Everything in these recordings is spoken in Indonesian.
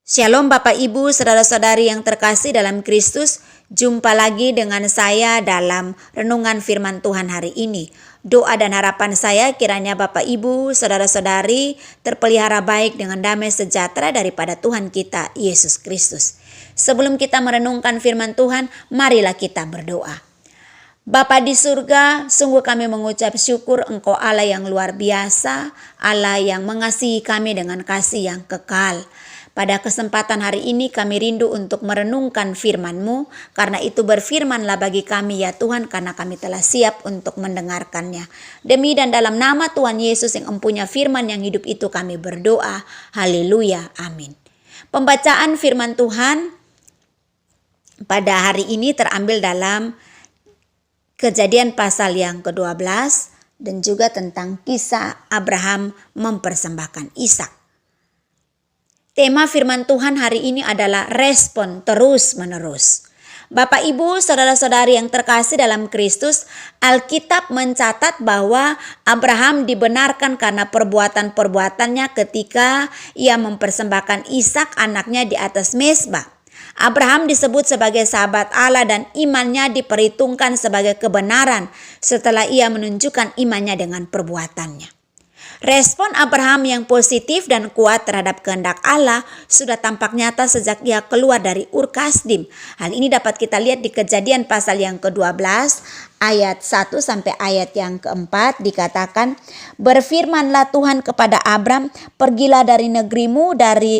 Shalom Bapak Ibu, saudara-saudari yang terkasih dalam Kristus. Jumpa lagi dengan saya dalam renungan firman Tuhan hari ini. Doa dan harapan saya kiranya Bapak Ibu, saudara-saudari terpelihara baik dengan damai sejahtera daripada Tuhan kita, Yesus Kristus. Sebelum kita merenungkan firman Tuhan, marilah kita berdoa. Bapa di surga, sungguh kami mengucap syukur Engkau Allah yang luar biasa, Allah yang mengasihi kami dengan kasih yang kekal. Pada kesempatan hari ini kami rindu untuk merenungkan firman-Mu, karena itu berfirmanlah bagi kami ya Tuhan, karena kami telah siap untuk mendengarkannya. Demi dan dalam nama Tuhan Yesus yang empunya firman yang hidup itu kami berdoa. Haleluya, amin. Pembacaan firman Tuhan pada hari ini terambil dalam Kejadian pasal yang ke-12 dan juga tentang kisah Abraham mempersembahkan Ishak. Tema firman Tuhan hari ini adalah respon terus-menerus. Bapak Ibu, saudara-saudari yang terkasih dalam Kristus, Alkitab mencatat bahwa Abraham dibenarkan karena perbuatan-perbuatannya ketika ia mempersembahkan Ishak anaknya di atas mezbah. Abraham disebut sebagai sahabat Allah dan imannya diperhitungkan sebagai kebenaran setelah ia menunjukkan imannya dengan perbuatannya. Respon Abraham yang positif dan kuat terhadap kehendak Allah sudah tampak nyata sejak ia keluar dari Ur Kasdim. Hal ini dapat kita lihat di Kejadian pasal yang ke-12 ayat 1 sampai ayat yang ke-4 dikatakan, "Berfirmanlah Tuhan kepada Abram, pergilah dari negerimu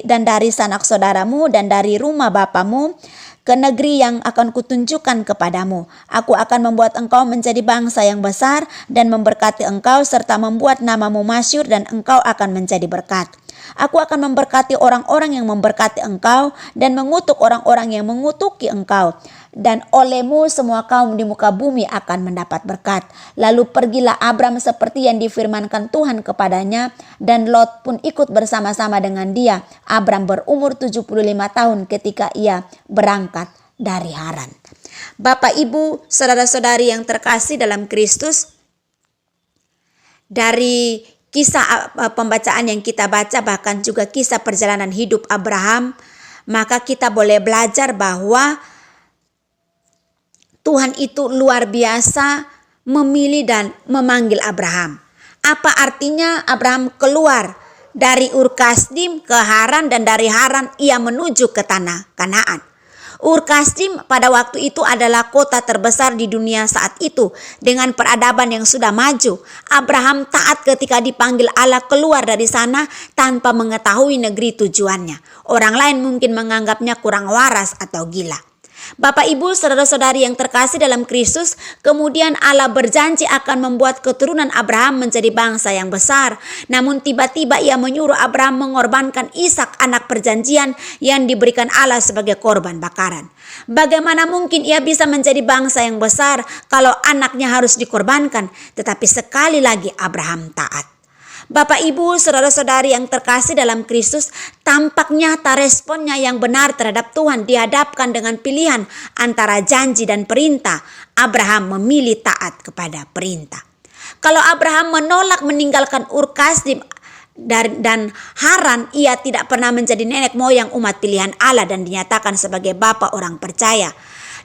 dan dari sanak saudaramu dan dari rumah bapamu ke negeri yang akan kutunjukkan kepadamu. Aku akan membuat engkau menjadi bangsa yang besar dan memberkati engkau serta membuat namamu masyhur dan engkau akan menjadi berkat. Aku akan memberkati orang-orang yang memberkati engkau dan mengutuk orang-orang yang mengutuki engkau. Dan olehmu semua kaum di muka bumi akan mendapat berkat." Lalu pergilah Abram seperti yang difirmankan Tuhan kepadanya, dan Lot pun ikut bersama-sama dengan dia. Abram berumur 75 tahun ketika ia berangkat dari Haran. Bapak Ibu, saudara-saudari yang terkasih dalam Kristus, dari kisah pembacaan yang kita baca, bahkan juga kisah perjalanan hidup Abraham, maka kita boleh belajar bahwa Tuhan itu luar biasa memilih dan memanggil Abraham. Apa artinya Abraham keluar dari Ur Kasdim ke Haran dan dari Haran ia menuju ke tanah Kanaan. Ur Kasdim pada waktu itu adalah kota terbesar di dunia saat itu dengan peradaban yang sudah maju. Abraham taat ketika dipanggil Allah keluar dari sana tanpa mengetahui negeri tujuannya. Orang lain mungkin menganggapnya kurang waras atau gila. Bapak Ibu, saudara-saudari yang terkasih dalam Kristus, kemudian Allah berjanji akan membuat keturunan Abraham menjadi bangsa yang besar. Namun tiba-tiba ia menyuruh Abraham mengorbankan Ishak, anak perjanjian yang diberikan Allah sebagai korban bakaran. Bagaimana mungkin ia bisa menjadi bangsa yang besar kalau anaknya harus dikorbankan? Tetapi sekali lagi Abraham taat. Bapak Ibu, saudara-saudari yang terkasih dalam Kristus, tampak nyata responnya yang benar terhadap Tuhan dihadapkan dengan pilihan antara janji dan perintah. Abraham memilih taat kepada perintah. Kalau Abraham menolak meninggalkan Ur Kasdim dan Haran, ia tidak pernah menjadi nenek moyang umat pilihan Allah dan dinyatakan sebagai bapa orang percaya.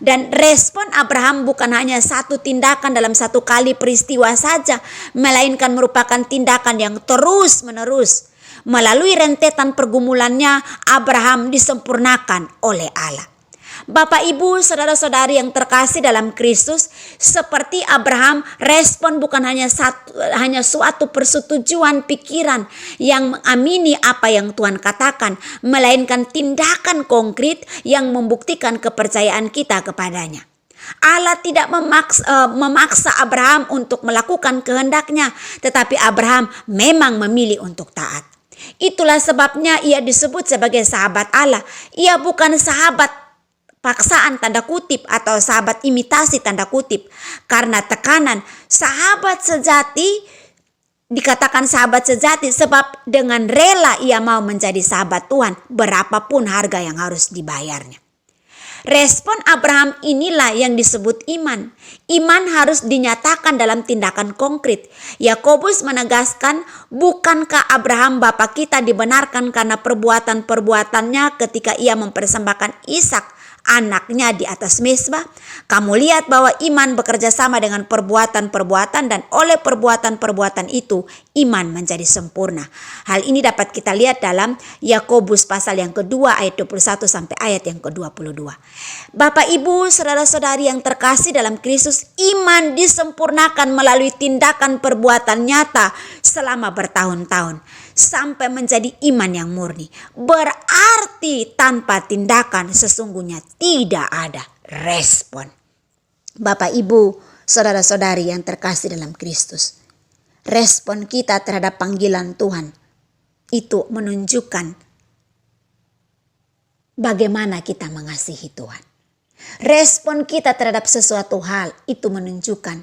Dan respon Abraham bukan hanya satu tindakan dalam satu kali peristiwa saja, melainkan merupakan tindakan yang terus-menerus. Melalui rentetan pergumulannya, Abraham disempurnakan oleh Allah. Bapak Ibu, saudara-saudari yang terkasih dalam Kristus, seperti Abraham, respon bukan hanya suatu persetujuan pikiran yang mengamini apa yang Tuhan katakan, melainkan tindakan konkret yang membuktikan kepercayaan kita kepadanya. Allah tidak memaksa Abraham untuk melakukan kehendaknya, tetapi Abraham memang memilih untuk taat. Itulah sebabnya ia disebut sebagai sahabat Allah. Ia bukan sahabat paksaan tanda kutip atau sahabat imitasi tanda kutip. Karena tekanan, sahabat sejati dikatakan sahabat sejati sebab dengan rela ia mau menjadi sahabat Tuhan berapapun harga yang harus dibayarnya. Respon Abraham inilah yang disebut iman. Iman harus dinyatakan dalam tindakan konkret. Yakobus menegaskan, bukankah Abraham bapa kita dibenarkan karena perbuatan-perbuatannya ketika ia mempersembahkan Ishak anaknya di atas mezbah? Kamu lihat bahwa iman bekerja sama dengan perbuatan-perbuatan, dan oleh perbuatan-perbuatan itu iman menjadi sempurna. Hal ini dapat kita lihat dalam Yakobus pasal yang kedua ayat 21 sampai ayat yang ke-22. Bapak Ibu, saudara-saudari yang terkasih dalam Kristus, iman disempurnakan melalui tindakan perbuatan nyata selama bertahun-tahun sampai menjadi iman yang murni. Berarti tanpa tindakan sesungguhnya tidak ada respon. Bapak Ibu, saudara-saudari yang terkasih dalam Kristus, respon kita terhadap panggilan Tuhan itu menunjukkan bagaimana kita mengasihi Tuhan. Respon kita terhadap sesuatu hal itu menunjukkan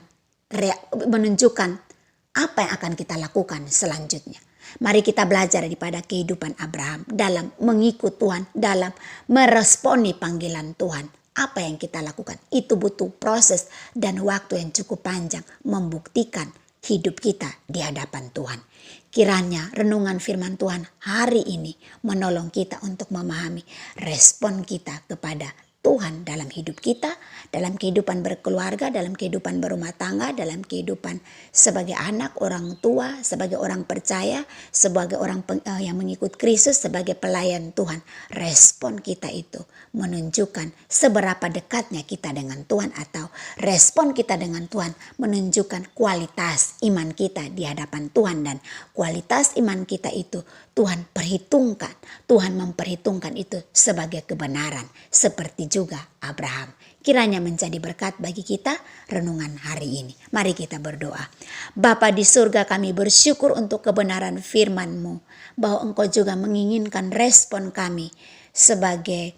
apa yang akan kita lakukan selanjutnya. Mari kita belajar daripada kehidupan Abraham dalam mengikut Tuhan, dalam meresponi panggilan Tuhan. Apa yang kita lakukan itu butuh proses dan waktu yang cukup panjang membuktikan hidup kita di hadapan Tuhan. Kiranya renungan firman Tuhan hari ini menolong kita untuk memahami respon kita kepada Tuhan dalam hidup kita, dalam kehidupan berkeluarga, dalam kehidupan berumah tangga, dalam kehidupan sebagai anak, orang tua, sebagai orang percaya, sebagai orang yang mengikut Kristus, sebagai pelayan Tuhan. Respon kita itu menunjukkan seberapa dekatnya kita dengan Tuhan, atau respon kita dengan Tuhan menunjukkan kualitas iman kita di hadapan Tuhan, dan kualitas iman kita itu Tuhan perhitungkan. Tuhan memperhitungkan itu sebagai kebenaran, seperti juga Abraham. Kiranya menjadi berkat bagi kita renungan hari ini. Mari kita berdoa. Bapa di surga, kami bersyukur untuk kebenaran firman-Mu, bahwa Engkau juga menginginkan respon kami sebagai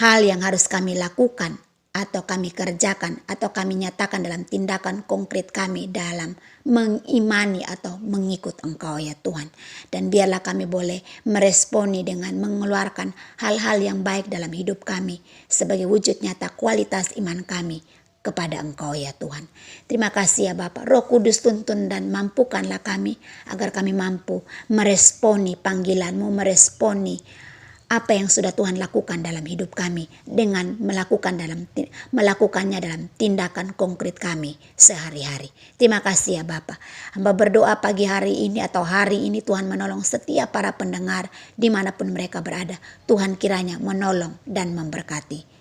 hal yang harus kami lakukan, atau kami kerjakan, atau kami nyatakan dalam tindakan konkret kami dalam mengimani atau mengikut Engkau ya Tuhan. Dan biarlah kami boleh meresponi dengan mengeluarkan hal-hal yang baik dalam hidup kami sebagai wujud nyata kualitas iman kami kepada Engkau ya Tuhan. Terima kasih ya Bapa. Roh Kudus tuntun dan mampukanlah kami agar kami mampu meresponi panggilan-Mu, meresponi apa yang sudah Tuhan lakukan dalam hidup kami dengan melakukannya dalam tindakan konkret kami sehari-hari. Terima kasih ya Bapa. Hamba berdoa pagi hari ini atau hari ini Tuhan menolong setiap para pendengar dimanapun mereka berada. Tuhan kiranya menolong dan memberkati.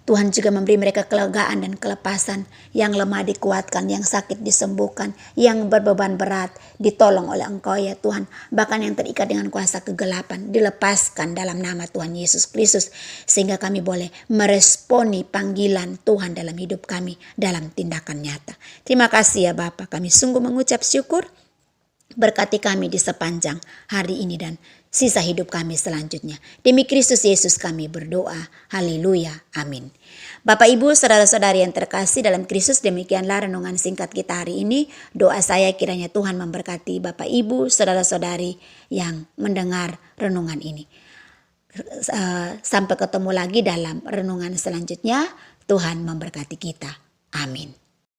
Tuhan juga memberi mereka kelegaan dan kelepasan, yang lemah dikuatkan, yang sakit disembuhkan, yang berbeban berat ditolong oleh Engkau ya Tuhan. Bahkan yang terikat dengan kuasa kegelapan dilepaskan dalam nama Tuhan Yesus Kristus, sehingga kami boleh meresponi panggilan Tuhan dalam hidup kami dalam tindakan nyata. Terima kasih ya Bapa, kami sungguh mengucap syukur. Berkati kami di sepanjang hari ini dan sisa hidup kami selanjutnya. Demi Kristus Yesus kami berdoa. Haleluya. Amin. Bapak Ibu, saudara-saudari yang terkasih dalam Kristus, demikianlah renungan singkat kita hari ini. Doa saya kiranya Tuhan memberkati Bapak Ibu, saudara-saudari yang mendengar renungan ini. Sampai ketemu lagi dalam renungan selanjutnya. Tuhan memberkati kita. Amin.